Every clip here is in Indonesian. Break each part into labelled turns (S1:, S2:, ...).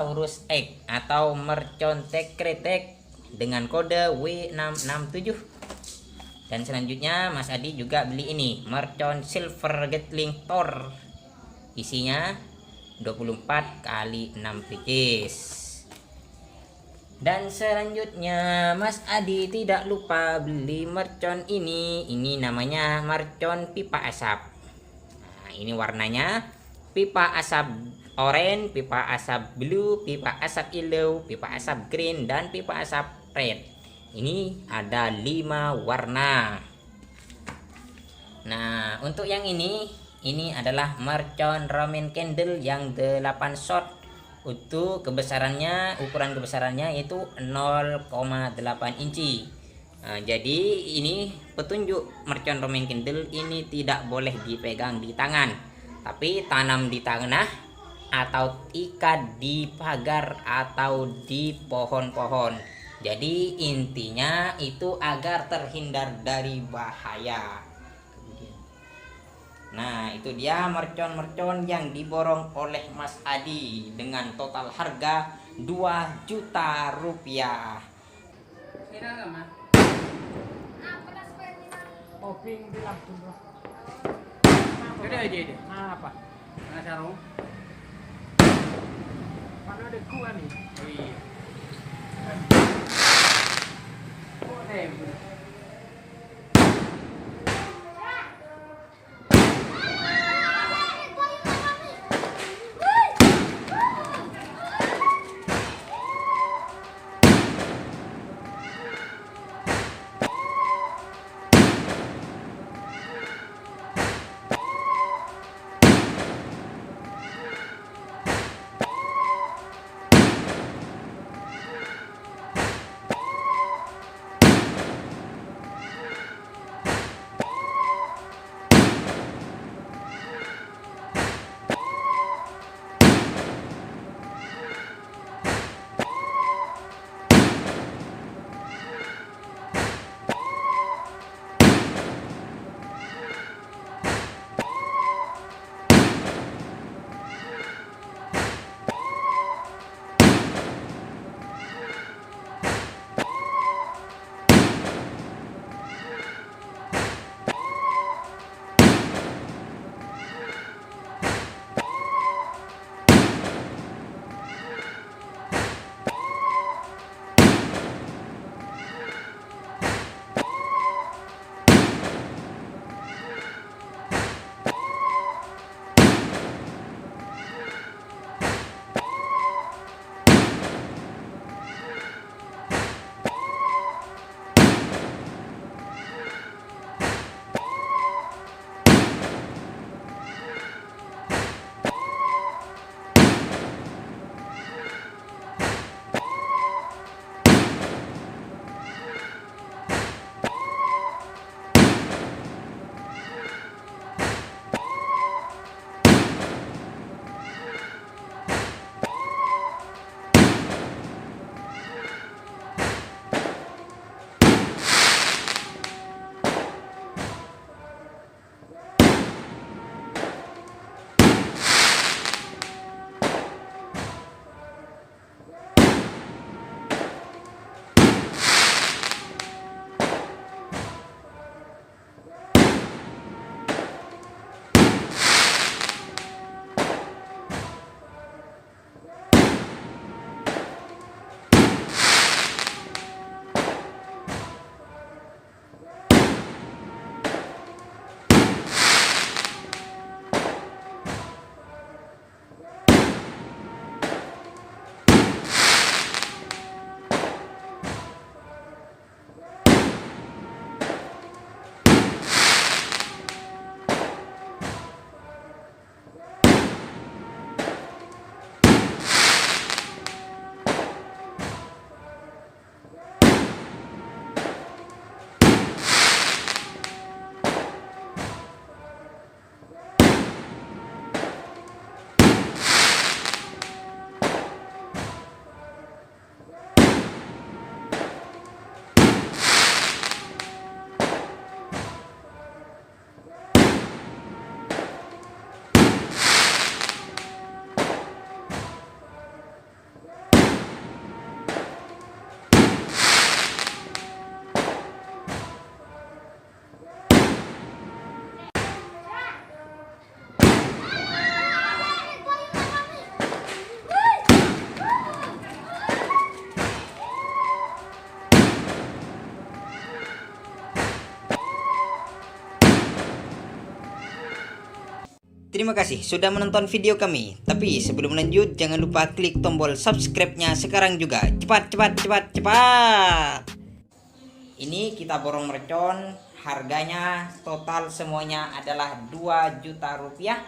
S1: Taurus X atau mercon tekretek dengan kode W667. Dan selanjutnya Mas Adi juga beli ini, mercon silver gatling Thor. Isinya 24 kali 6 pieces. Dan selanjutnya Mas Adi tidak lupa beli mercon ini. Ini namanya mercon pipa asap. Nah, ini warnanya pipa asap orange, pipa asap blue, pipa asap yellow, pipa asap green, dan pipa asap red. Ini ada 5 warna. Nah, untuk yang ini adalah mercon Roman candle yang 8 shot. Untuk ukuran kebesarannya itu 0,8 inci. Nah, jadi ini petunjuk mercon Roman candle ini tidak boleh dipegang di tangan, tapi tanam di tanah atau ikat di pagar atau di pohon-pohon. Jadi intinya itu agar terhindar dari bahaya. Nah, itu dia mercon-mercon yang diborong oleh Mas Adi dengan total harga 2 juta rupiah.
S2: Koping bilang tuh.
S3: Ada aja ini.
S2: Apa?
S3: Mana sarung?
S2: Mana ada gua nih?
S3: Oh iya.
S4: Terima kasih sudah menonton video kami. Tapi sebelum lanjut, jangan lupa klik tombol subscribe-nya sekarang juga. Cepat, cepat, cepat, cepat.
S1: Ini kita borong mercon, harganya total semuanya adalah 2 juta rupiah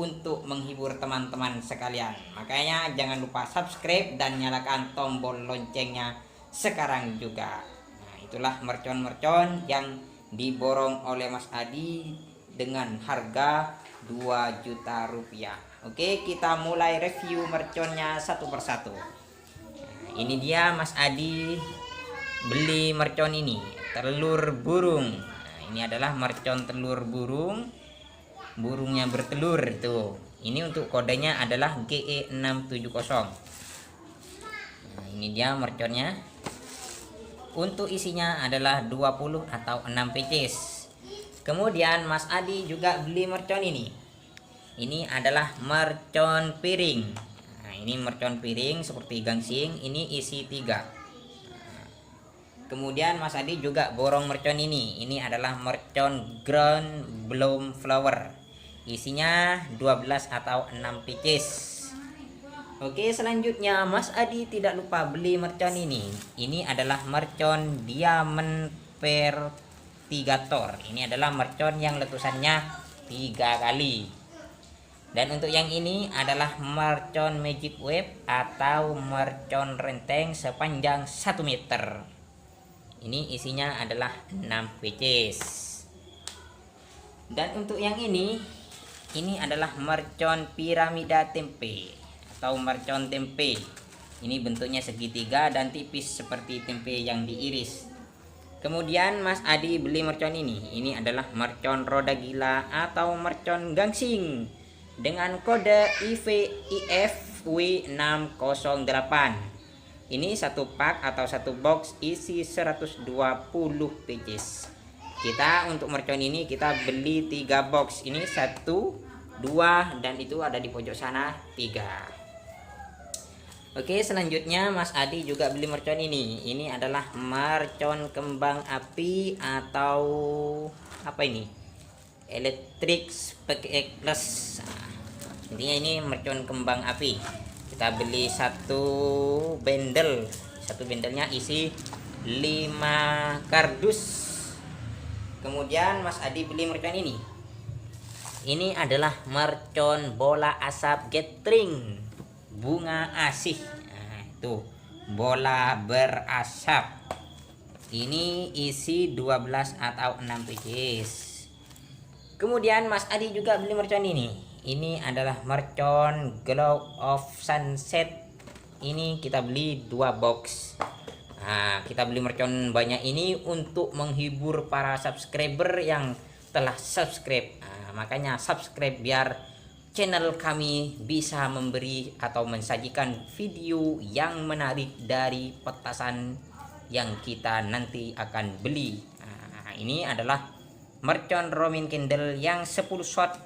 S1: untuk menghibur teman-teman sekalian. Makanya jangan lupa subscribe dan nyalakan tombol loncengnya sekarang juga. Nah, itulah mercon-mercon yang diborong oleh Mas Adi dengan harga 2 juta rupiah. Oke, kita mulai review merconnya satu persatu. Nah, ini dia Mas Adi beli mercon ini, telur burung. Nah, ini adalah mercon telur burung, burungnya bertelur tuh. Ini untuk kodenya adalah GE670. Nah, ini dia merconnya. Untuk isinya adalah 20 atau 6 pieces. Kemudian Mas Adi juga beli mercon ini. Ini adalah mercon piring. Nah, ini mercon piring seperti gangsing, ini isi 3. Kemudian Mas Adi juga borong mercon ini. Ini adalah mercon ground bloom flower. Isinya 12 atau 6 pieces. Oke, selanjutnya Mas Adi tidak lupa beli mercon ini. Ini adalah mercon diamond vertigator. Ini adalah mercon yang letusannya 3 kali. Dan untuk yang ini adalah mercon magic wave atau mercon renteng sepanjang 1 meter. Ini isinya adalah 6 pieces. Dan untuk yang ini adalah mercon piramida tempe atau mercon tempe. Ini bentuknya segitiga dan tipis seperti tempe yang diiris. Kemudian Mas Adi beli mercon ini. Ini adalah mercon roda gila atau mercon gangsing dengan kode IFW608. Ini satu pak atau satu box isi 120 pieces. Kita untuk mercon ini kita beli 3 box. Ini 1, 2 dan itu ada di pojok sana 3. Oke, selanjutnya Mas Adi juga beli mercon ini. Ini adalah mercon kembang api atau apa ini? Electric Spike Plus. Nah, intinya ini mercon kembang api. Kita beli satu bendel. Satu bendelnya isi 5 kardus. Kemudian Mas Adi beli mercon ini. Ini adalah mercon bola asap gathering bunga asih. Nah, itu bola berasap. Ini isi 12 atau 6 pieces. Kemudian Mas Adi juga beli mercon ini. Ini adalah mercon glow of sunset. Ini kita beli 2 box. Nah, kita beli mercon banyak ini untuk menghibur para subscriber yang telah subscribe. Nah, makanya subscribe biar channel kami bisa memberi atau mensajikan video yang menarik dari petasan yang kita nanti akan beli. Nah, ini adalah mercon Roman candle yang 10 shot.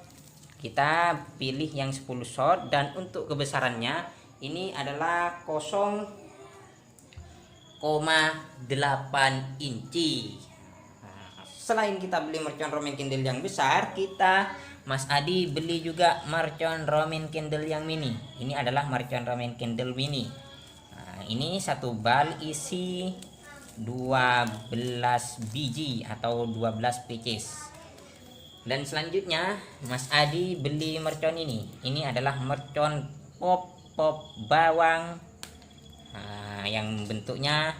S1: Kita pilih yang 10 shot dan untuk kebesarannya ini adalah 0,8 inci. Nah, selain kita beli mercon Roman candle yang besar, Mas Adi beli juga mercon Roman candle yang mini. Ini adalah mercon Roman candle mini. Nah, ini satu bal isi 12 biji atau 12 pieces. Dan selanjutnya Mas Adi beli mercon ini. Ini adalah mercon pop bawang. Nah, yang bentuknya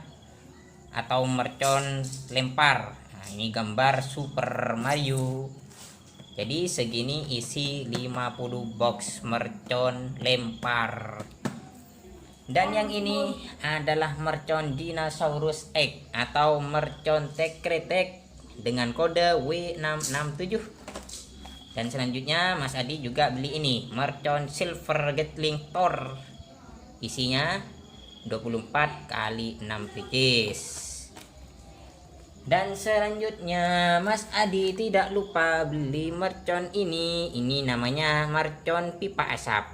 S1: atau mercon lempar. Nah, ini gambar Super Mario. Jadi segini isi 50 box mercon lempar. Dan yang ini adalah mercon dinosaurus egg atau mercon tekretek dengan kode W667. Dan selanjutnya Mas Adi juga beli ini mercon silver gatling Thor. Isinya 24 kali 6 pieces. Dan selanjutnya Mas Adi tidak lupa beli mercon ini. Ini namanya mercon pipa asap.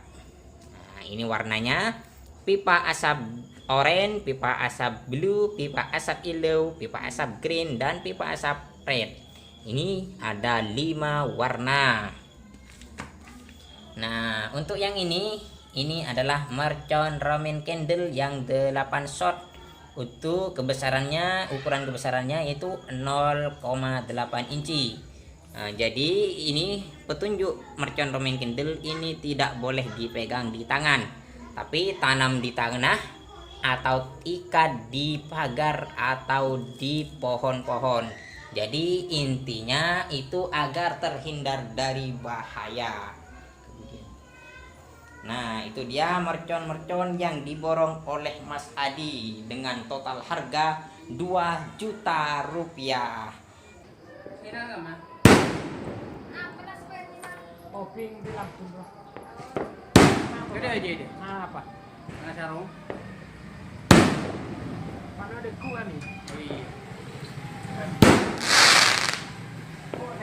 S1: Nah, ini warnanya pipa asap orange, pipa asap blue, pipa asap yellow, pipa asap green, dan pipa asap red. Ini ada 5 warna. Nah, untuk yang ini adalah mercon ramen candle yang 8 shot. Untuk kebesarannya, ukuran kebesarannya itu 0,8 inci. Nah, jadi ini petunjuk mercon ramen candle ini tidak boleh dipegang di tangan, tapi tanam di tanah atau ikat di pagar atau di pohon-pohon. Jadi intinya itu agar terhindar dari bahaya. Nah, itu dia mercon-mercon yang diborong oleh Mas Adi dengan total harga 2 juta rupiah.
S3: Ini enggak, Mas?
S2: Koping di langsung bro.
S3: Gede aja ini.
S2: Nah apa?
S3: Mana sarung?
S2: Mana ada gua nih?
S3: Oh iya. Oh,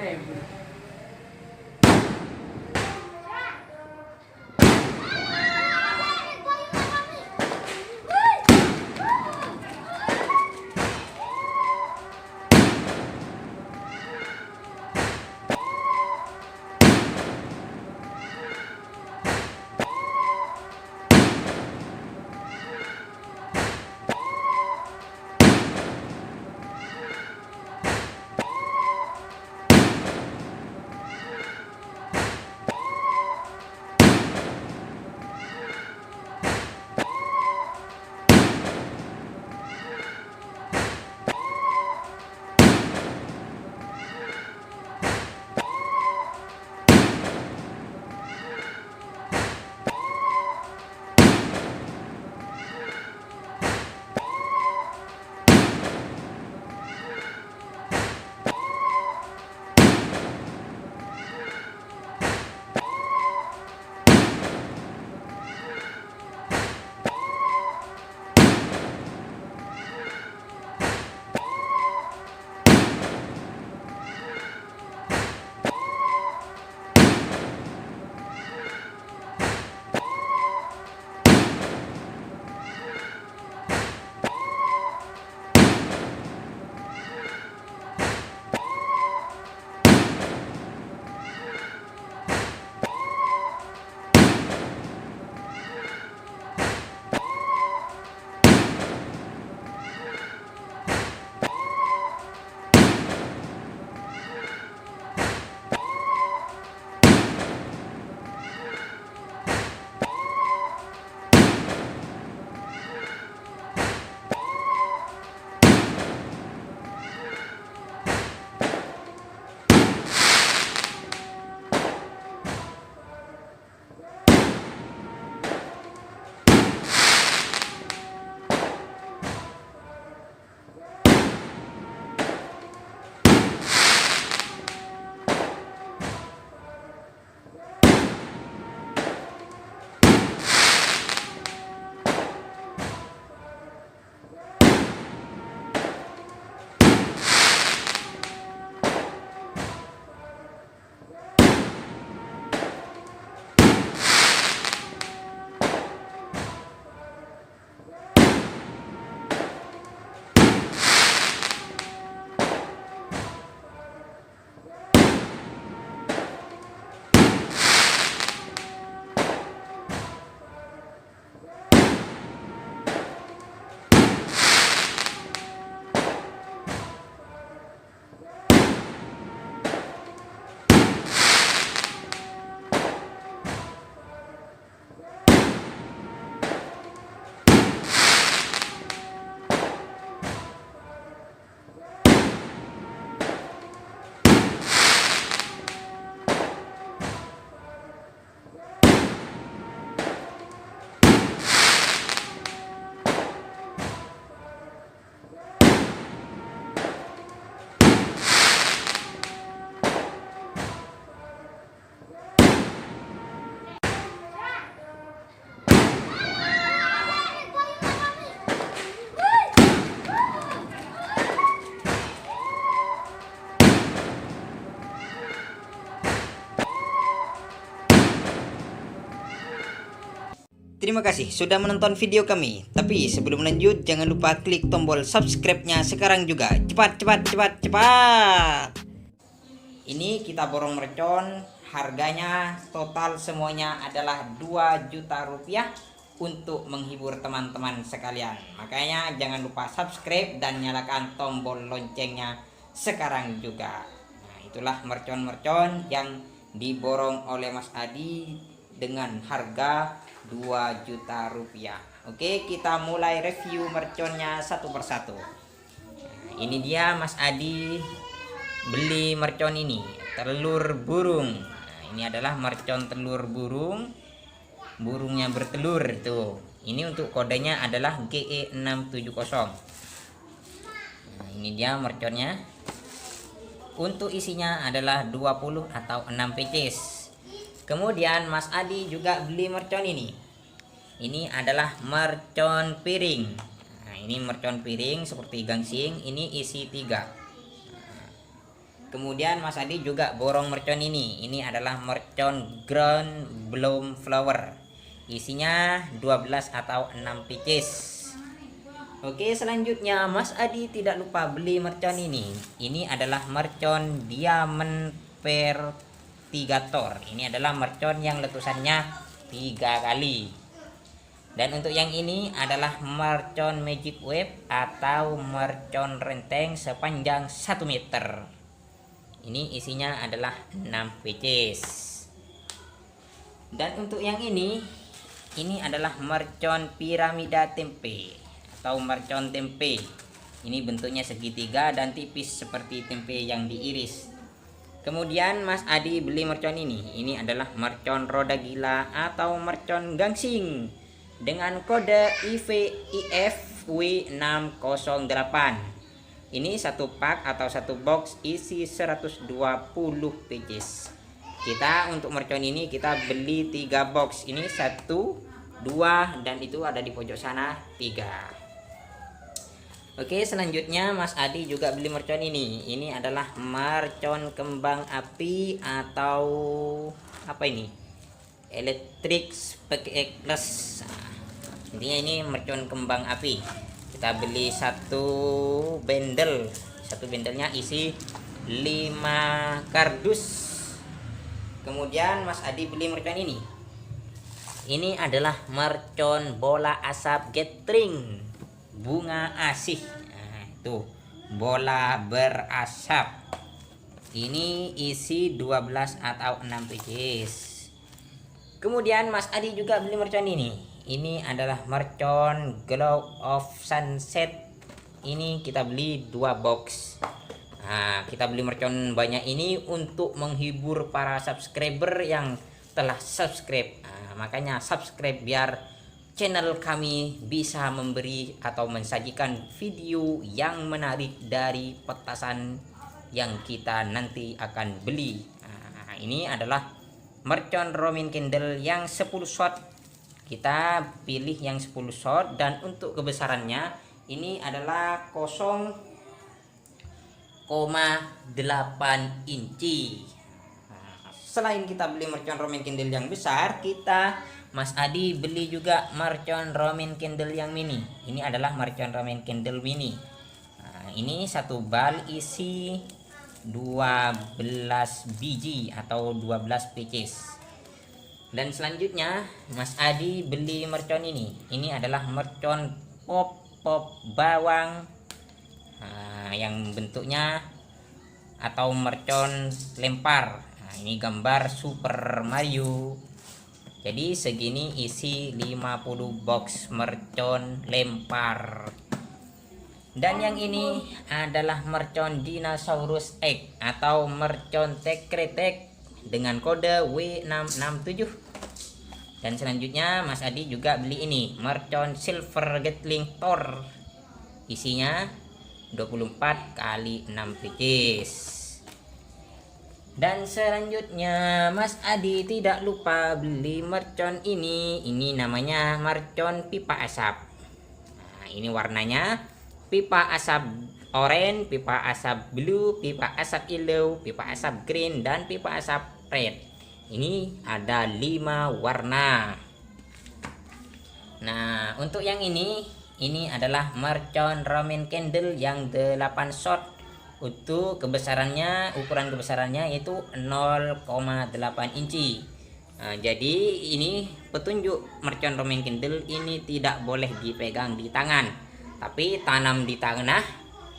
S4: Terima kasih sudah menonton video kami. Tapi sebelum lanjut, jangan lupa klik tombol subscribe-nya sekarang juga. Cepat, cepat, cepat, cepat. Ini kita borong mercon harganya total semuanya adalah 2 juta rupiah untuk menghibur teman-teman sekalian. Makanya jangan lupa subscribe dan nyalakan tombol loncengnya sekarang juga. Nah, itulah mercon-mercon yang diborong oleh Mas Adi dengan harga 2 juta rupiah. Oke, kita mulai review merconnya satu persatu. Nah, ini dia Mas Adi beli mercon ini, telur burung. Nah, ini adalah mercon telur burung, burungnya bertelur itu. Ini untuk kodenya adalah GE670. Nah, ini dia merconnya. Untuk isinya adalah 20 atau 6 pieces. Kemudian Mas Adi juga beli mercon ini. Ini adalah mercon piring. Nah, ini mercon piring seperti gangsing, ini isi 3. Kemudian Mas Adi juga borong mercon ini. Ini adalah mercon ground bloom flower. Isinya 12 atau 6 pieces. Oke, selanjutnya Mas Adi tidak lupa beli mercon ini. Ini adalah mercon diamond vertigator. Ini adalah mercon yang letusannya 3 kali. Dan untuk yang ini adalah mercon magic wave atau mercon renteng sepanjang 1 meter. Ini isinya adalah 6 pieces. Dan untuk yang ini adalah mercon piramida tempe atau mercon tempe. Ini bentuknya segitiga dan tipis seperti tempe yang diiris. Kemudian Mas Adi beli mercon ini. Ini adalah mercon roda gila atau mercon gangsing dengan kode IFW608. Ini satu pak atau satu box isi 120 pieces. Kita untuk mercon ini kita beli 3 box. Ini 1, 2 dan itu ada di pojok sana 3. Oke, selanjutnya Mas Adi juga beli mercon ini. Ini adalah mercon kembang api atau apa ini? Electric sparkless. Intinya ini mercon kembang api. Kita beli satu bendel. Satu bendelnya isi 5 kardus. Kemudian Mas Adi beli mercon ini. Ini adalah mercon bola asap gathering bunga asih. Nah, itu bola berasap. Ini isi 12 atau 6 pieces. Kemudian Mas Adi juga beli mercon ini. Ini adalah mercon glow of sunset. Ini kita beli 2 box. Nah, kita beli mercon banyak ini untuk menghibur para subscriber yang telah subscribe. Nah, makanya subscribe biar channel kami bisa memberi atau mensajikan video yang menarik dari petasan yang kita nanti akan beli. Nah, ini adalah mercon Roman candle yang 10 shot. Kita pilih yang 10 shot dan untuk kebesarannya ini adalah 0,8 inci. Nah, selain kita beli mercon Roman candle yang besar, Mas Adi beli juga mercon Roman candle yang mini. Ini adalah mercon Roman candle mini. Nah, ini satu bal isi 12 biji atau 12 pieces. Dan selanjutnya Mas Adi beli mercon ini. Ini adalah mercon pop bawang. Nah, yang bentuknya atau mercon lempar. Nah, ini gambar Super Mario. Jadi segini isi 50 box mercon lempar. Dan yang ini adalah mercon dinosaurus egg atau mercon tekretek dengan kode W667. Dan selanjutnya Mas Adi juga beli ini, mercon silver gatling Thor. Isinya 24 kali 6 pieces. Dan selanjutnya Mas Adi tidak lupa beli mercon ini. Ini namanya mercon pipa asap. Nah, ini warnanya pipa asap orange, pipa asap blue, pipa asap yellow, pipa asap green, dan pipa asap red. Ini ada 5 warna. Nah, untuk yang ini adalah mercon Roman candle yang 8 shot
S1: Untuk kebesarannya, ukuran kebesarannya itu 0,8 inci. Nah, jadi ini petunjuk mercon Roman Candle ini tidak boleh dipegang di tangan, tapi tanam di tanah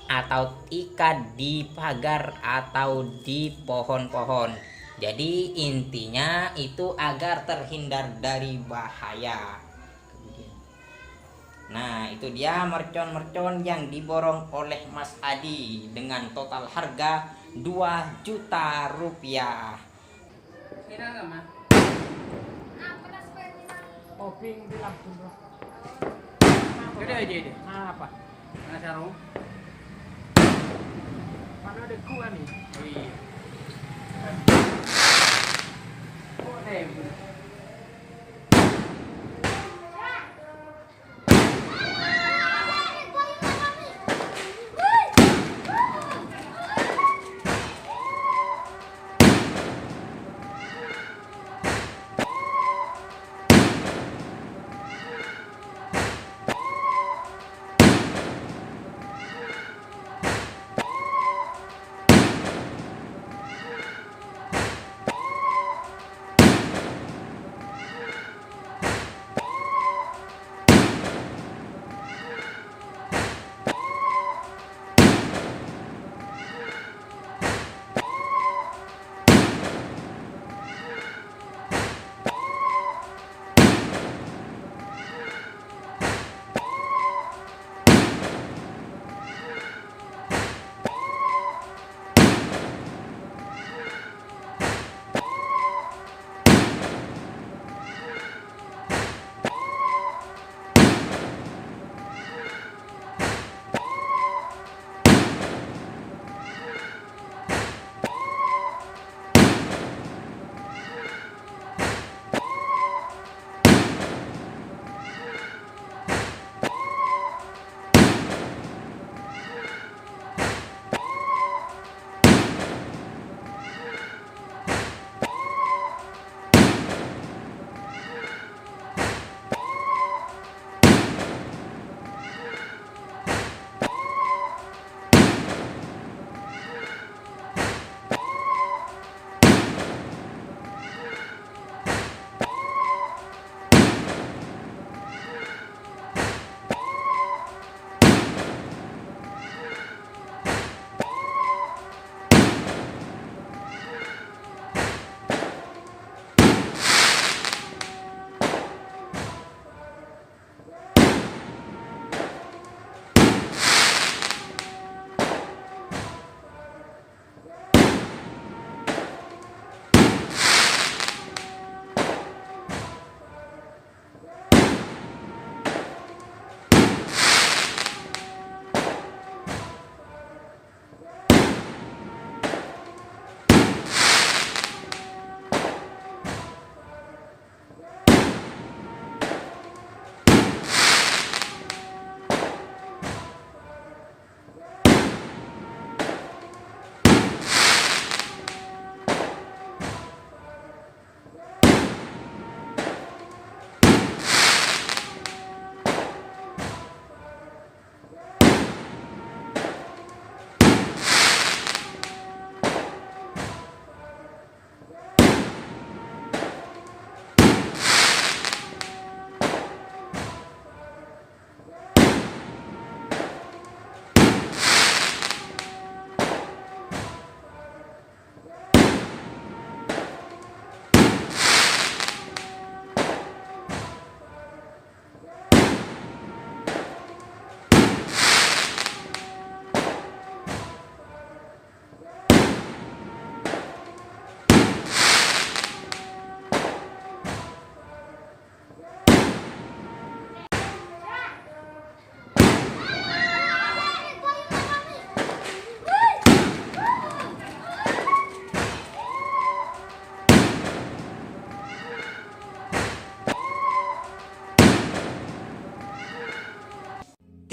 S1: atau ikat di pagar atau di pohon-pohon. Jadi intinya itu agar terhindar dari bahaya. Nah, itu dia mercon-mercon yang diborong oleh Mas Adi dengan total harga 2 juta rupiah.
S3: Kira nggak mah?
S2: Oping di Lampung bro.
S3: Gede aja ini.
S2: Apa?
S3: Mana sarung?
S2: Mana ada kuah nih?
S3: Oh iya. Oh,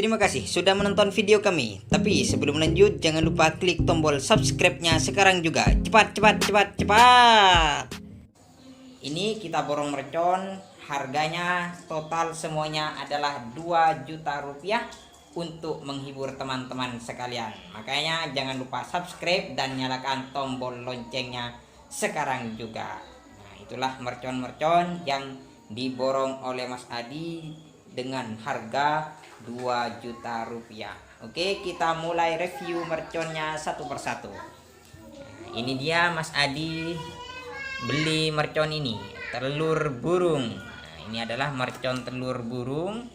S1: Terima kasih sudah menonton video kami. Tapi sebelum lanjut, jangan lupa klik tombol subscribe-nya sekarang juga. Cepat, cepat, cepat, cepat. Ini kita borong mercon. Harganya total semuanya adalah 2 juta rupiah.
S4: untuk menghibur teman-teman sekalian. Makanya jangan lupa subscribe dan nyalakan tombol loncengnya sekarang juga. Nah, itulah mercon-mercon yang diborong oleh Mas Adi dengan harga 2 juta rupiah. Oke, kita mulai review merconnya satu persatu. Nah, ini dia Mas Adi beli mercon ini, telur burung. Nah, ini adalah mercon telur burung,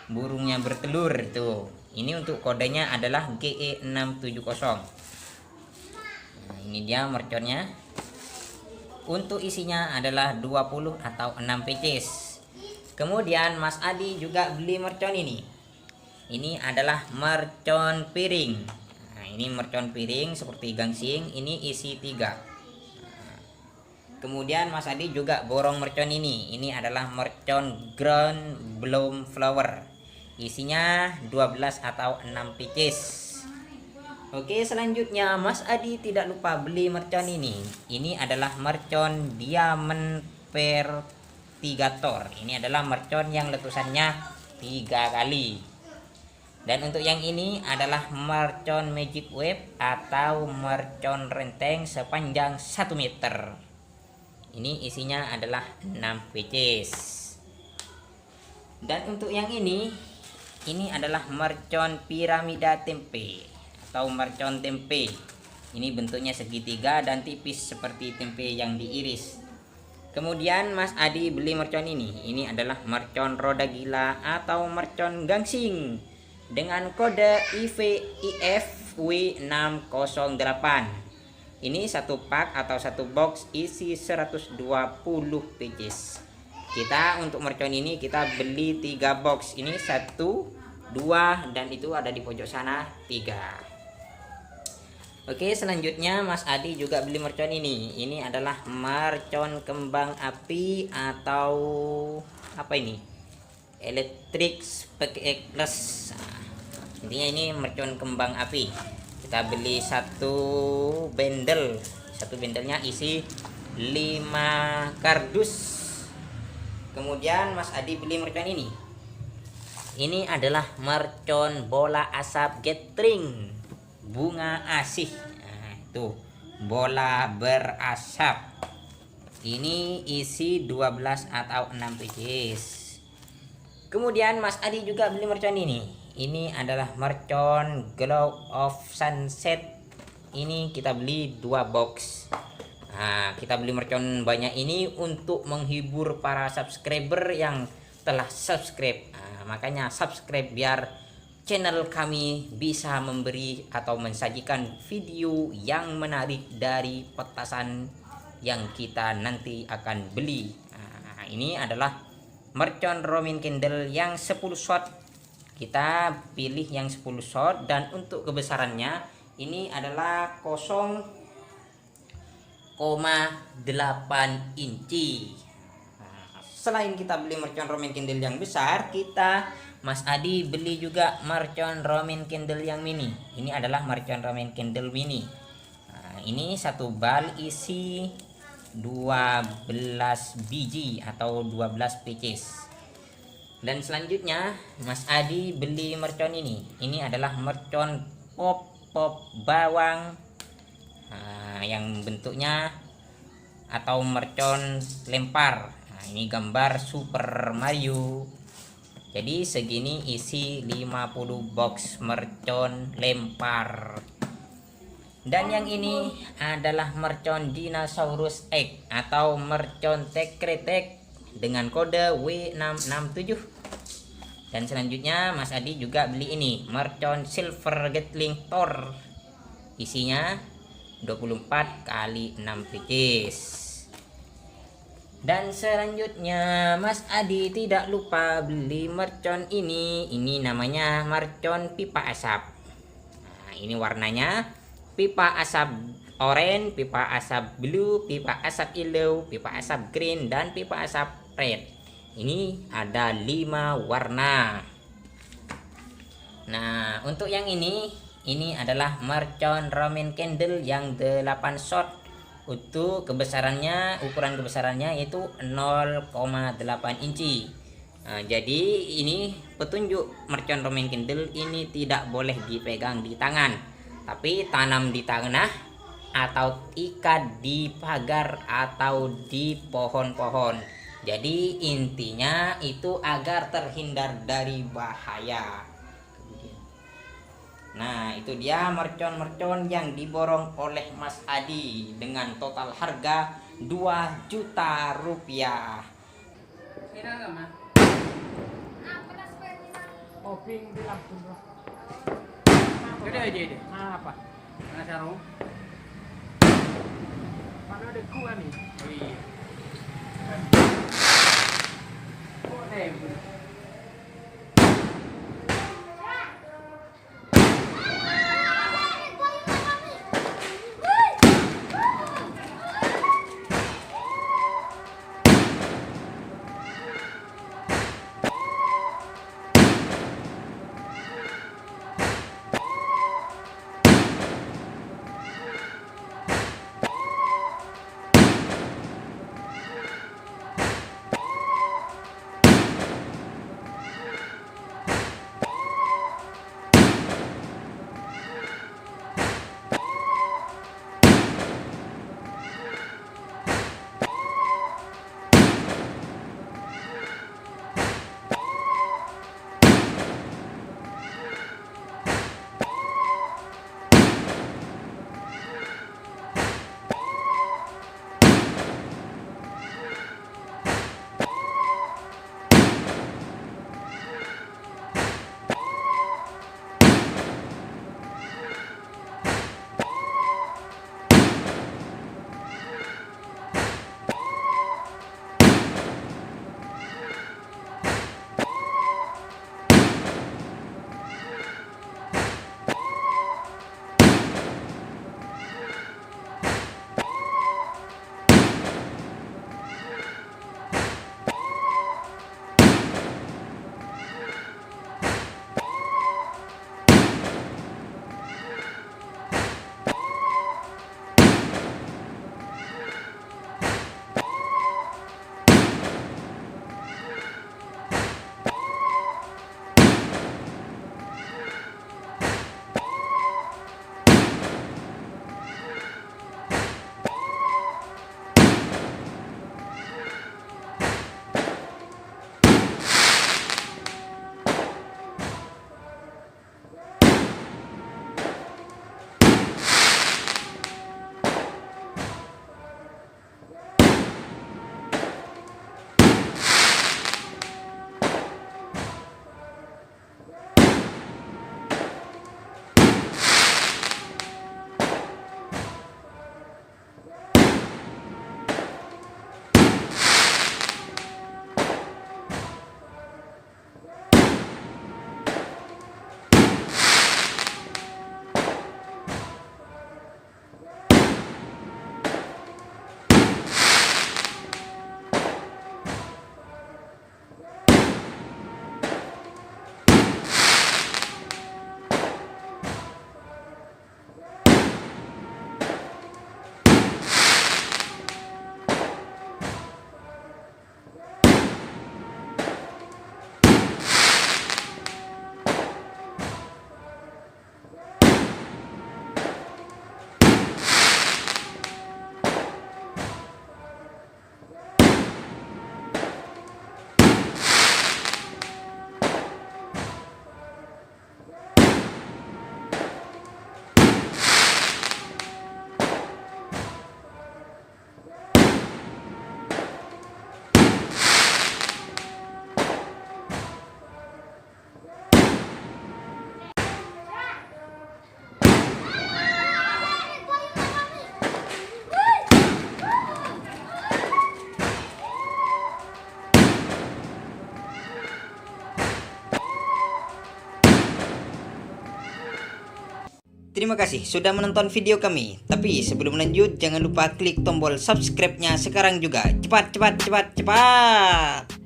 S4: burungnya bertelur tuh. Ini untuk kodenya adalah GE670. Nah, ini dia merconnya. Untuk isinya adalah 20 atau 6 pieces. Kemudian Mas Adi juga beli mercon ini. Ini adalah mercon piring. Nah, ini mercon piring seperti gangsing, ini isi 3. Kemudian Mas Adi juga borong mercon ini. Ini adalah mercon ground bloom flower. Isinya 12 atau 6 pieces. Oke, selanjutnya Mas Adi tidak lupa beli mercon ini. Ini adalah mercon diamond vertigator. Ini adalah mercon yang letusannya 3 kali. Dan untuk yang ini adalah mercon magic wave atau mercon renteng sepanjang 1 meter. Ini isinya adalah 6 pieces. Dan untuk yang ini adalah mercon piramida tempe atau mercon tempe. Ini bentuknya segitiga dan tipis seperti tempe yang diiris. Kemudian Mas Adi beli mercon ini. Ini adalah mercon roda gila atau mercon gangsing dengan kode IFW608. Ini satu pak atau satu box isi 120 pieces. Kita untuk mercon ini kita beli 3 box. Ini 1, 2 dan itu ada di pojok sana 3. Oke, selanjutnya Mas Adi juga beli mercon ini. Ini adalah mercon kembang api atau apa ini? Electric sparkless. Intinya ini mercon kembang api. Kita beli satu bendel. Satu bendelnya isi 5 kardus. Kemudian Mas Adi beli mercon ini. Ini adalah mercon bola asap gathering bunga asih. Nah, itu bola berasap. Ini isi 12 atau 6 pieces. Kemudian Mas Adi juga beli mercon ini. Ini adalah mercon glow of sunset. Ini kita beli 2 box. Nah, kita beli mercon banyak ini untuk menghibur para subscriber yang telah subscribe. Nah, makanya subscribe biar channel kami bisa memberi atau mensajikan video yang menarik dari petasan yang kita nanti akan beli. Nah, ini adalah mercon Roman candle yang 10 shot. Kita pilih yang 10 shot dan untuk kebesarannya ini adalah 0,8 inci. Nah, selain kita beli mercon Roman candle yang besar, Mas Adi beli juga mercon Roman candle yang mini. Ini adalah mercon Roman candle mini. Nah, ini satu bal isi 12 biji atau 12 pieces. Dan selanjutnya Mas Adi beli mercon ini. Ini adalah mercon pop bawang. Nah, yang bentuknya atau mercon lempar. Nah, ini gambar Super Mario. Jadi segini isi 50 box mercon lempar. Dan yang ini adalah mercon dinosaurus egg atau mercon tekretek dengan kode W667. Dan selanjutnya Mas Adi juga beli ini mercon silver gatling Thor. Isinya 24 kali 6 pieces. Dan selanjutnya Mas Adi tidak lupa beli mercon ini. Ini namanya mercon pipa asap. Nah, ini warnanya pipa asap oranye, pipa asap blue, pipa asap yellow, pipa asap green, dan pipa asap red. Ini ada 5 warna. Nah, untuk yang ini adalah mercon Roman candle yang 8 shot. Untuk ukuran kebesarannya yaitu 0,8 inci.
S1: Jadi ini petunjuk mercon Roman Candle ini tidak boleh dipegang di tangan, tapi tanam di tanah atau ikat di pagar atau di pohon-pohon. Jadi intinya itu agar terhindar dari bahaya. Nah, itu dia mercon-mercon yang diborong oleh Mas Adi dengan total harga 2 juta rupiah.
S3: Kira nggak mah?
S2: Obing di Lampung bro.
S3: Gede aja deh.
S2: Apa?
S3: Mana sarung?
S2: Mana ada gua nih?
S3: Oh iya. Oh, deh.
S1: Terima kasih sudah menonton video kami. Tapi sebelum lanjut, jangan lupa klik tombol subscribe-nya sekarang juga. Cepat, cepat, cepat, cepat.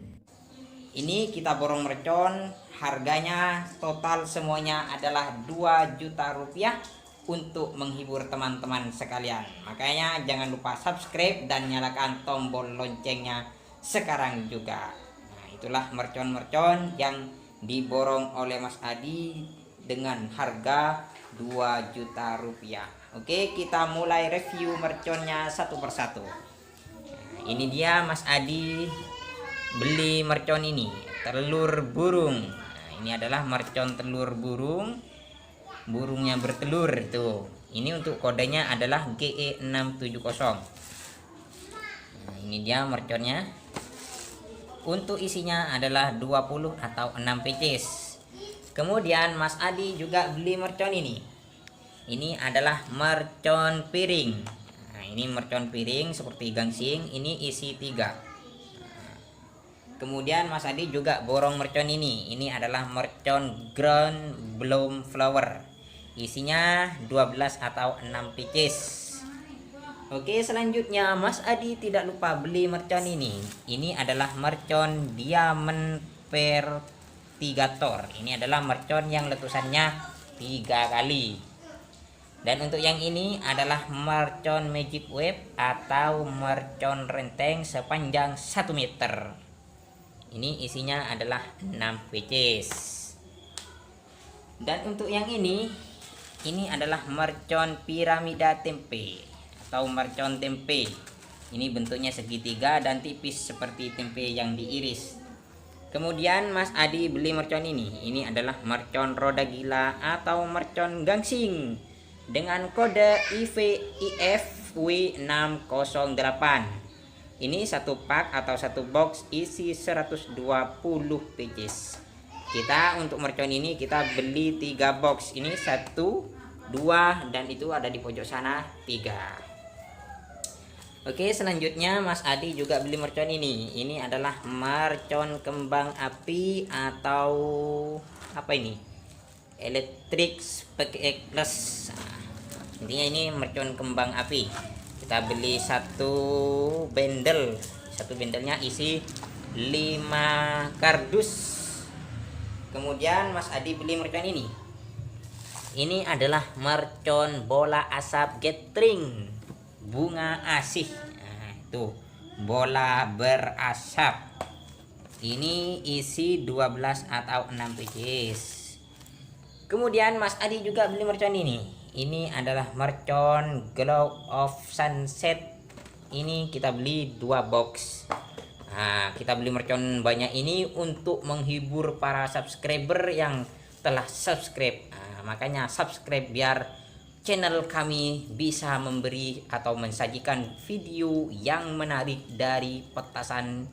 S1: Ini kita borong mercon. Harganya total semuanya adalah 2 juta rupiah untuk menghibur teman-teman sekalian. Makanya jangan lupa subscribe dan nyalakan tombol loncengnya sekarang juga. Nah,
S4: itulah mercon-mercon yang diborong oleh Mas Adi dengan harga 2 juta rupiah. Oke, kita mulai review merconnya satu persatu. Nah, ini dia Mas Adi beli mercon ini, telur burung. Nah, ini adalah mercon telur burung, burungnya bertelur tuh. Ini untuk kodenya adalah GE670. Nah, ini dia merconnya. Untuk isinya adalah 20 atau 6 pieces. Kemudian Mas Adi juga beli mercon ini. Ini adalah mercon piring. Nah, ini mercon piring seperti gangsing, ini isi 3. Kemudian Mas Adi juga borong mercon ini. Ini adalah mercon ground bloom flower. Isinya 12 atau 6 pieces. Oke, selanjutnya Mas Adi tidak lupa beli mercon ini. Ini adalah mercon diamond vertigator. Ini adalah mercon yang letusannya 3 kali. Dan untuk yang ini adalah mercon magic wave atau mercon renteng sepanjang 1 meter. Ini isinya adalah 6 pieces. Dan untuk yang ini adalah mercon piramida tempe atau mercon tempe. Ini bentuknya segitiga dan tipis seperti tempe yang diiris. Kemudian Mas Adi beli mercon ini. Ini adalah mercon roda gila atau mercon gangsing dengan kode IFW608. Ini satu pak atau satu box isi 120 pieces. Kita untuk mercon ini kita beli 3 box. Ini 1, 2 dan itu ada di pojok sana 3. Oke, selanjutnya Mas Adi juga beli mercon ini. Ini adalah mercon kembang api atau apa ini? Electric Spec Plus. Nah, intinya ini mercon kembang api. Kita beli satu bendel. Satu bendelnya isi 5 kardus. Kemudian Mas Adi beli mercon ini. Ini adalah mercon bola asap gathering bunga asih. Nah, itu bola berasap. Ini isi 12 atau 6 pieces. Kemudian Mas Adi juga beli mercon ini. Ini adalah mercon glow of sunset. Ini kita beli 2 box. Nah, kita beli mercon banyak ini untuk menghibur para subscriber yang telah subscribe. Nah, makanya subscribe biar channel kami bisa memberi atau mensajikan video yang menarik dari petasan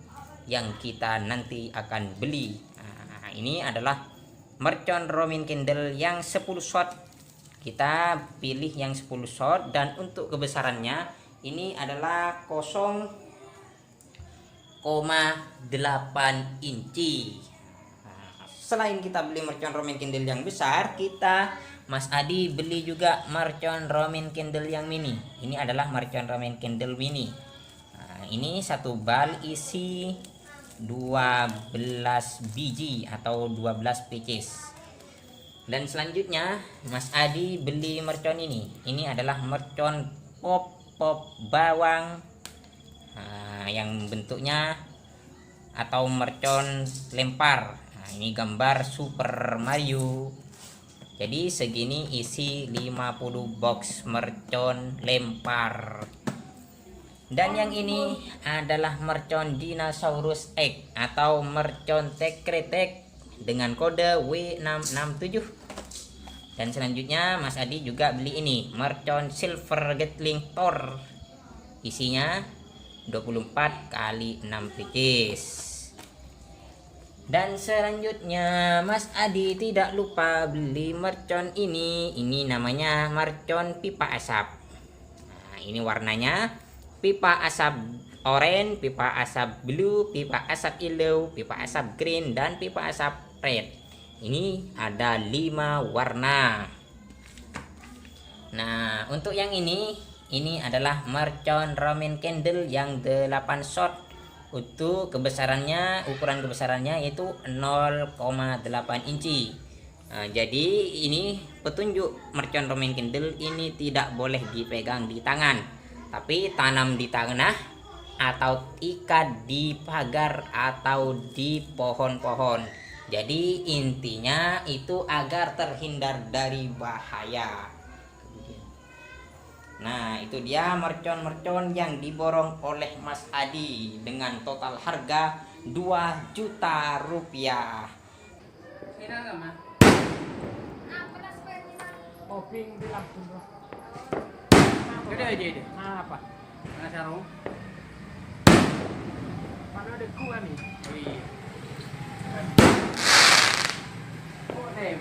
S4: yang kita nanti akan beli. Nah, ini adalah mercon Roman candle yang 10 shot. Kita pilih yang 10 shot dan untuk kebesarannya ini adalah 0,8 inci. Nah, selain kita beli mercon Roman candle yang besar, Mas Adi beli juga mercon Roman candle yang mini. Ini adalah mercon Roman candle mini. Nah, ini satu bal isi 12 biji atau 12 pieces. Dan selanjutnya Mas Adi beli mercon ini. Ini adalah mercon pop bawang. Nah, yang bentuknya atau mercon lempar. Nah, ini gambar Super Mario. Jadi segini isi 50 box mercon lempar. Dan yang ini adalah mercon dinosaurus egg atau mercon tekretek dengan kode W667. Dan selanjutnya Mas Adi juga beli ini mercon silver gatling Thor. Isinya 24 kali 6 pieces. Dan selanjutnya Mas Adi tidak lupa beli mercon ini. Ini namanya mercon pipa asap. Nah, ini warnanya pipa asap orange, pipa asap blue, pipa asap yellow, pipa asap green, dan pipa asap red. Ini ada 5 warna. Nah, untuk yang ini adalah mercon Roman candle yang 8 shot. Untuk kebesarannya, ukuran kebesarannya itu 0,8 inci. Nah, jadi ini petunjuk mercon Roman candle ini tidak boleh dipegang di tangan, tapi tanam di tanah
S1: atau ikat di pagar atau di pohon-pohon. Jadi intinya itu agar terhindar dari bahaya. Nah, itu dia mercon-mercon yang diborong oleh Mas Adi dengan total harga 2 juta rupiah.
S3: Kira nggak mah?
S2: Obing di Lampung bro.
S3: Gede aja deh.
S2: Apa?
S3: Nggak sarung.
S2: Mana ada kuah nih?
S3: Oh iya. Oh dem.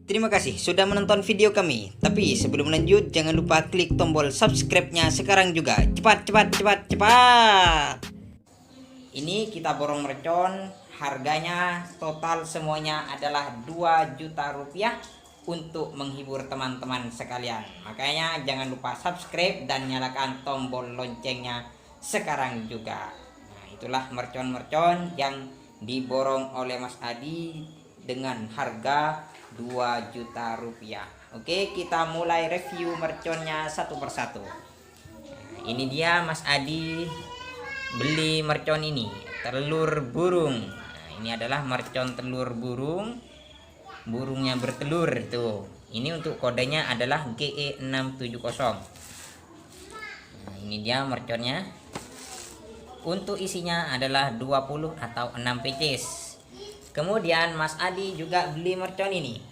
S1: Terima kasih sudah menonton video kami. Tapi sebelum lanjut, jangan lupa klik tombol subscribe-nya sekarang juga. Cepat, cepat, cepat, cepat. Ini kita borong mercon. Harganya total semuanya adalah 2 juta rupiah untuk menghibur teman-teman sekalian. Makanya jangan lupa subscribe dan nyalakan tombol loncengnya sekarang juga. Nah, itulah mercon-mercon yang diborong oleh Mas Adi dengan harga 2 juta rupiah.
S4: Oke, kita mulai review merconnya satu persatu. Nah, ini dia Mas Adi beli mercon ini, telur burung. Nah, ini adalah mercon telur burung, burungnya bertelur tuh. Ini untuk kodenya adalah GE670. Nah, ini dia merconnya. Untuk isinya adalah 20 atau 6 pieces. Kemudian Mas Adi juga beli mercon ini.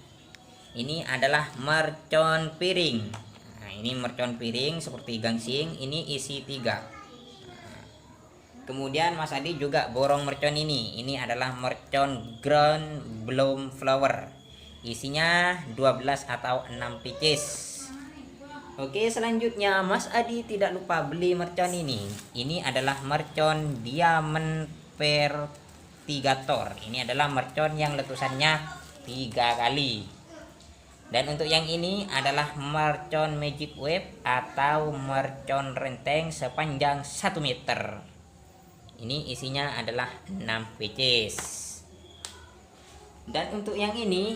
S4: Ini adalah mercon piring. Nah, ini mercon piring seperti gangsing, ini isi 3. Kemudian Mas Adi juga borong mercon ini. Ini adalah mercon ground bloom flower. Isinya 12 atau 6 pieces. Oke, selanjutnya Mas Adi tidak lupa beli mercon ini. Ini adalah mercon diamond vertigator. Ini adalah mercon yang letusannya 3 kali. Dan untuk yang ini adalah mercon magic wave atau mercon renteng sepanjang 1 meter. Ini isinya adalah 6 pieces. Dan untuk yang ini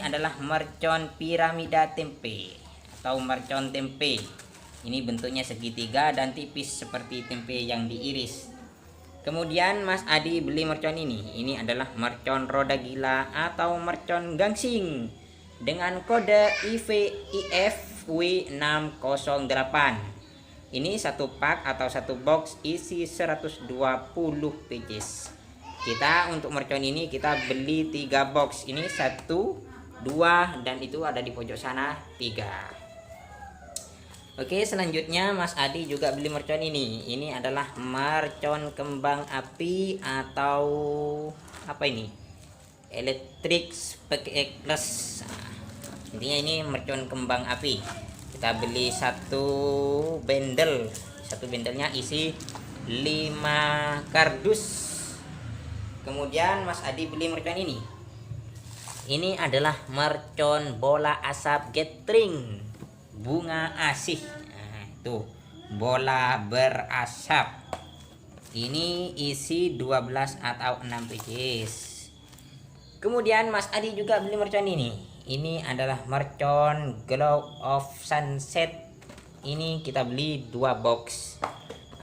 S4: adalah mercon piramida tempe atau mercon tempe. Ini bentuknya segitiga dan tipis seperti tempe yang diiris. Kemudian Mas Adi beli mercon ini. Ini adalah mercon roda gila atau mercon gangsing dengan kode IFW608. Ini satu pak atau satu box isi 120 pieces. Kita untuk mercon ini kita beli 3 box. Ini 1, 2 dan itu ada di pojok sana 3. Oke, selanjutnya Mas Adi juga beli mercon ini. Ini adalah mercon kembang api atau apa ini? Electric sparkless. Intinya ini mercon kembang api. Kita beli satu bendel. Satu bendelnya isi 5 kardus. Kemudian Mas Adi beli mercon ini. Ini adalah mercon bola asap gathering bunga asih. Nah, tuh bola berasap. Ini isi 12 atau 6 pieces. Kemudian Mas Adi juga beli mercon ini. Ini adalah mercon glow of sunset. Ini kita beli 2 box.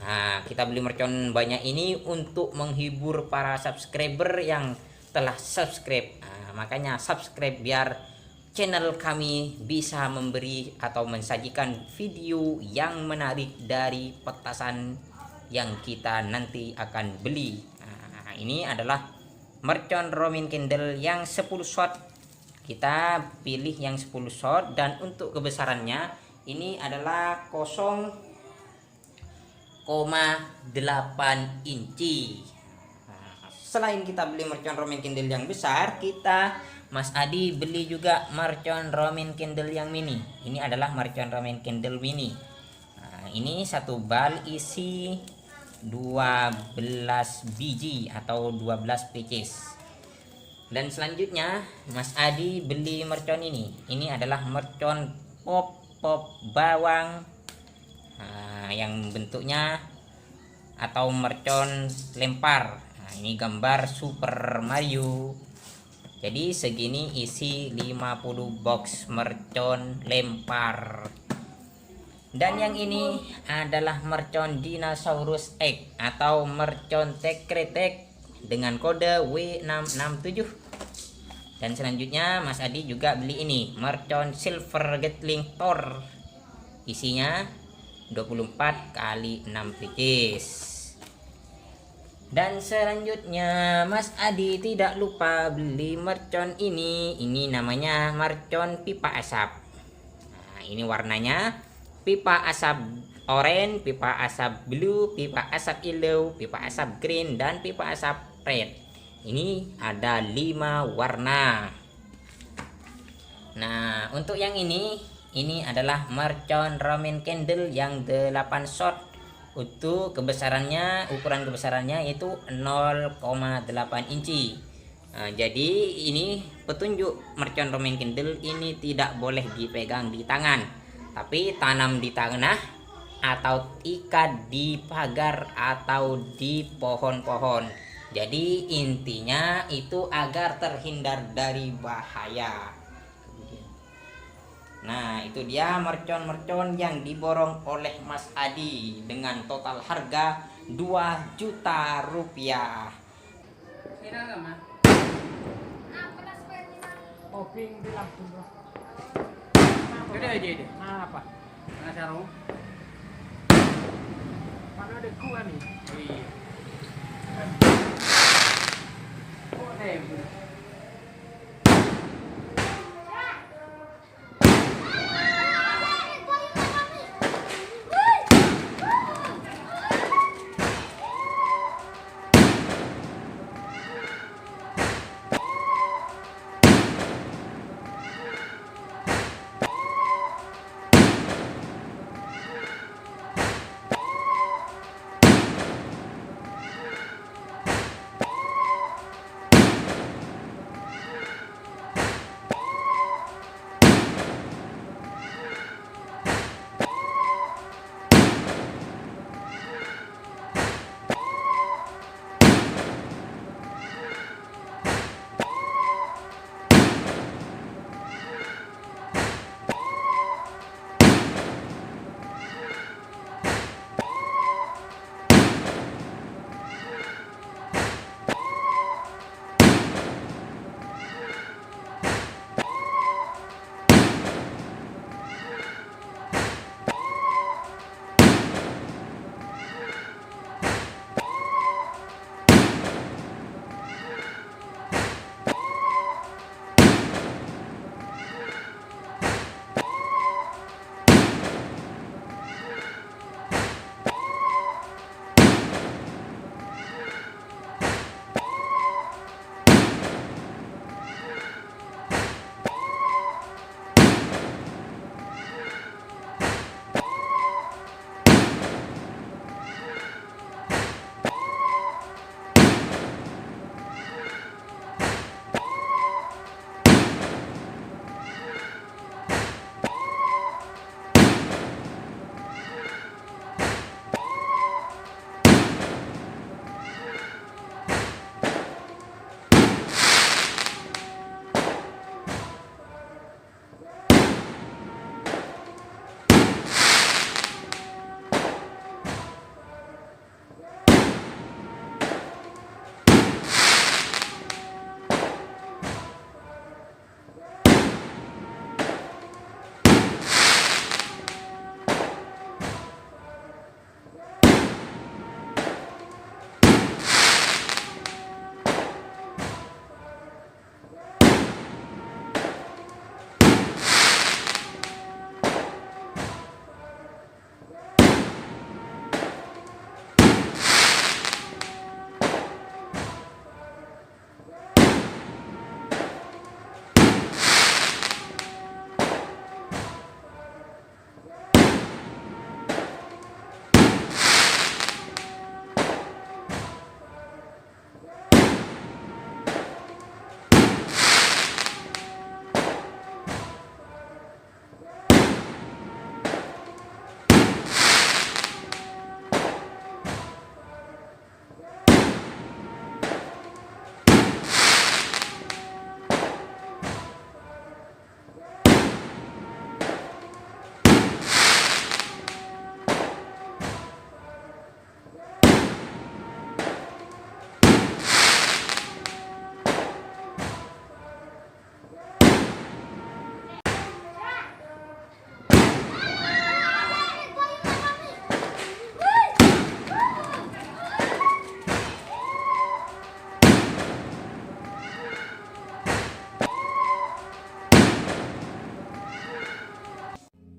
S4: Nah, kita beli mercon banyak ini untuk menghibur para subscriber yang telah subscribe. Nah, makanya subscribe biar channel kami bisa memberi atau mensajikan video yang menarik dari petasan yang kita nanti akan beli. Nah, ini adalah mercon Roman candle yang 10 shot. Kita pilih yang 10 shot dan untuk kebesarannya ini adalah 0,8 inci. Nah, selain kita beli mercon Roman candle yang besar, Mas Adi beli juga mercon Roman candle yang mini. Ini adalah mercon Roman candle mini. Nah, ini satu bal isi 12 biji atau 12 pieces. Dan selanjutnya Mas Adi beli mercon ini. Ini adalah mercon pop bawang. Nah, yang bentuknya atau mercon lempar. Nah, ini gambar Super Mario. Jadi segini isi 50 box mercon lempar. Dan yang ini adalah mercon dinosaurus egg atau mercon tekretek dengan kode W667. Dan selanjutnya Mas Adi juga beli ini mercon silver gatling Thor. Isinya 24 kali 6 pieces. Dan selanjutnya Mas Adi tidak lupa beli mercon ini. Ini namanya mercon pipa asap. Nah, ini warnanya pipa asap orange, pipa asap blue, pipa asap yellow, pipa asap green, dan pipa asap red. Ini ada 5 warna. Nah, untuk yang ini adalah mercon Roman candle yang 8 shot. Untuk kebesarannya, ukuran kebesarannya itu 0,8 inci. Nah, jadi ini petunjuk mercon Roman candle ini tidak boleh dipegang di tangan, tapi tanam di tanah atau ikat di pagar atau di pohon-pohon. Jadi intinya itu agar terhindar dari bahaya. Nah, itu dia mercon-mercon yang diborong oleh Mas Adi dengan total harga 2 juta rupiah.
S3: Sini sama.
S2: Obing di Lampung bro.
S3: Gede aja ide.
S2: Nah apa?
S3: Mana sarung?
S2: Mana ada gua nih?
S3: Oh iya. Oh dem.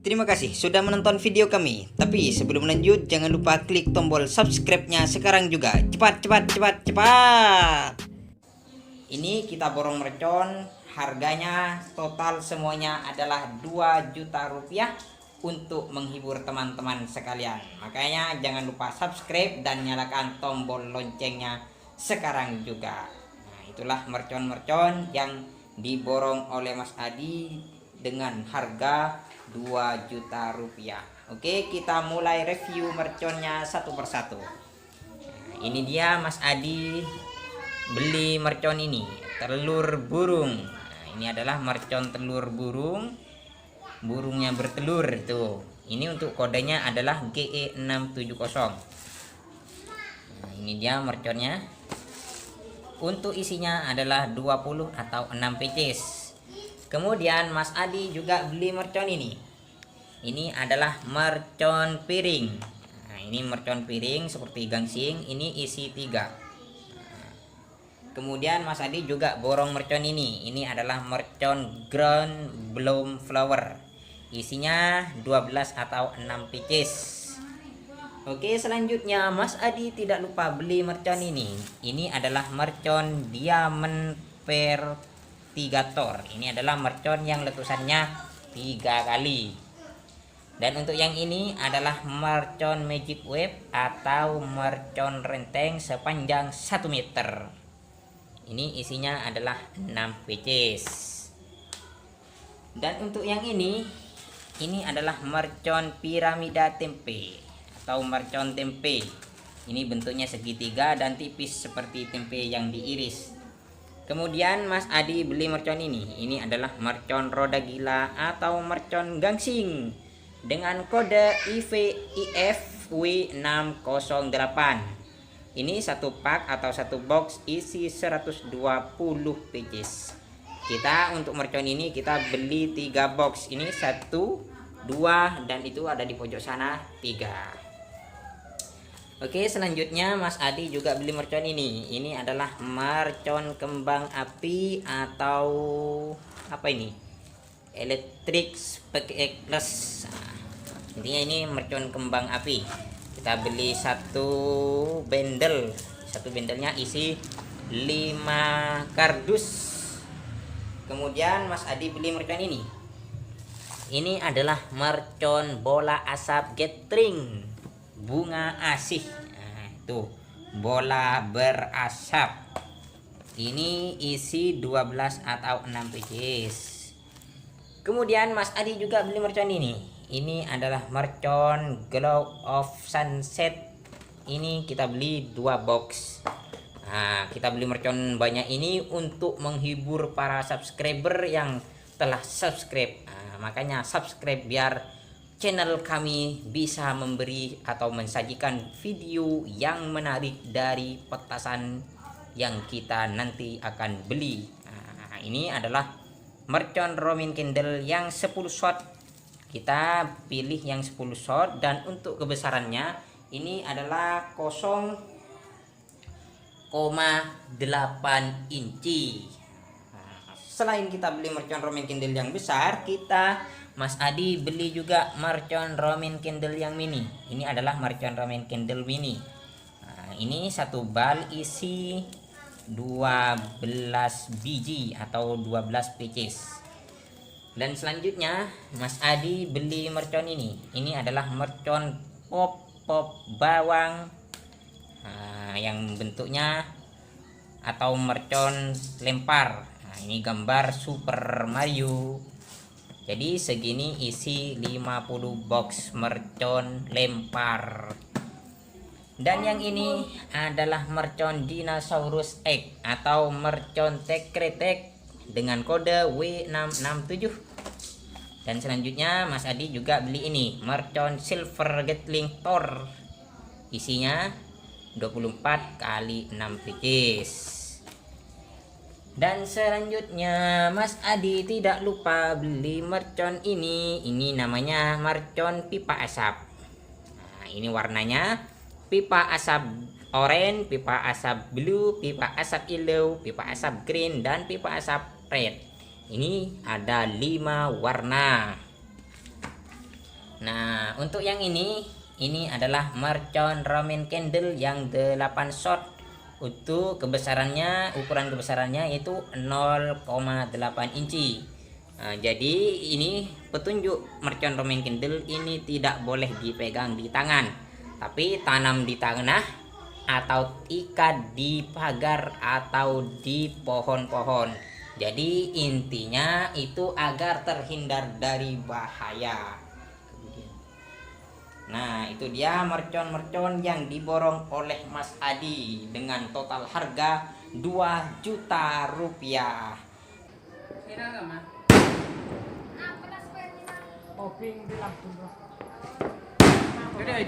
S4: Terima kasih sudah menonton video kami. Tapi sebelum lanjut, jangan lupa klik tombol subscribe-nya sekarang juga. Cepat, cepat, cepat, cepat. Ini kita borong mercon. Harganya total semuanya adalah 2 juta rupiah untuk menghibur teman-teman sekalian. Makanya jangan lupa subscribe dan nyalakan tombol loncengnya sekarang juga. Nah, itulah mercon-mercon yang diborong oleh Mas Adi dengan harga 2 juta rupiah. Oke, kita mulai review merconnya satu persatu. Nah, ini dia Mas Adi beli mercon ini, telur burung. Nah, ini adalah mercon telur burung
S1: burungnya bertelur itu. Ini untuk kodenya adalah GE670. Nah, ini dia merconnya. Untuk isinya adalah 20 atau 6 pieces. Kemudian Mas Adi juga beli mercon ini. Ini adalah mercon piring. Nah, ini mercon piring seperti gangsing, ini isi 3. Kemudian Mas Adi juga borong mercon ini. Ini adalah mercon ground bloom flower. Isinya 12 atau 6 pieces. Oke, selanjutnya Mas Adi tidak lupa beli mercon ini. Ini adalah mercon diamond vertigator. Ini adalah mercon yang letusannya 3 kali. Dan untuk yang ini adalah mercon magic wave atau mercon renteng sepanjang 1 meter. Ini isinya adalah 6 pieces. Dan untuk yang ini adalah mercon piramida tempe atau mercon tempe. Ini bentuknya segitiga dan tipis seperti tempe yang diiris. Kemudian Mas Adi beli mercon ini. Ini adalah mercon roda gila atau mercon gangsing dengan kode IFW608. Ini satu pak atau satu box isi 120 pieces. Kita untuk mercon ini kita beli 3 box. Ini 1, 2 dan itu ada di pojok sana 3. Oke, selanjutnya Mas Adi juga beli mercon ini. Ini adalah mercon kembang api atau apa ini? Electric sparkless. Intinya ini mercon kembang api. Kita beli satu bendel. Satu bendelnya isi 5 kardus. Kemudian Mas Adi beli mercon ini. Ini adalah mercon bola asap gathering bunga asih. Nah, itu bola berasap. Ini isi 12 atau 6 pieces. Kemudian Mas Adi juga beli mercon ini. Ini adalah mercon glow of sunset. Ini kita beli 2 box. Nah, kita beli mercon banyak ini untuk menghibur para subscriber yang telah subscribe. Nah, makanya subscribe biar channel kami bisa memberi atau mensajikan video yang menarik dari petasan yang kita nanti akan beli. Nah, ini adalah mercon Roman candle yang 10 shot. Kita pilih yang 10 shot dan untuk kebesarannya ini adalah 0,8 inci. Nah, selain kita beli mercon Roman candle yang besar, Mas Adi beli juga mercon Roman candle yang mini. Ini adalah mercon Roman candle mini. Nah, ini satu bal isi 12 biji atau 12 pieces. Dan selanjutnya Mas Adi beli mercon ini. Ini adalah mercon pop bawang. Nah, yang bentuknya atau mercon lempar. Nah, ini gambar Super Mario. Jadi segini isi 50 box mercon lempar. Dan yang ini adalah mercon dinosaurus egg atau mercon tekretek dengan kode W667. Dan selanjutnya Mas Adi juga beli ini mercon silver gatling Thor. Isinya 24 kali 6 pieces. Dan selanjutnya Mas Adi tidak lupa beli mercon ini. Ini namanya mercon pipa asap. Nah, ini warnanya pipa asap orange, pipa asap blue, pipa asap yellow, pipa asap green, dan pipa asap red. Ini ada 5 warna. Nah, untuk yang ini adalah mercon Roman candle yang 8 shot. Untuk ukuran kebesarannya itu 0,8 inci. Nah, jadi ini petunjuk mercon Roman candle ini tidak boleh dipegang di tangan, tapi tanam di tanah atau ikat di pagar atau di pohon-pohon. Jadi intinya itu agar terhindar dari bahaya. Nah, itu dia mercon-mercon yang diborong oleh Mas Adi dengan total harga 2 juta rupiah.
S3: Kira nggak, Ma?
S2: Oping di Lampung bro.
S3: Gede aja.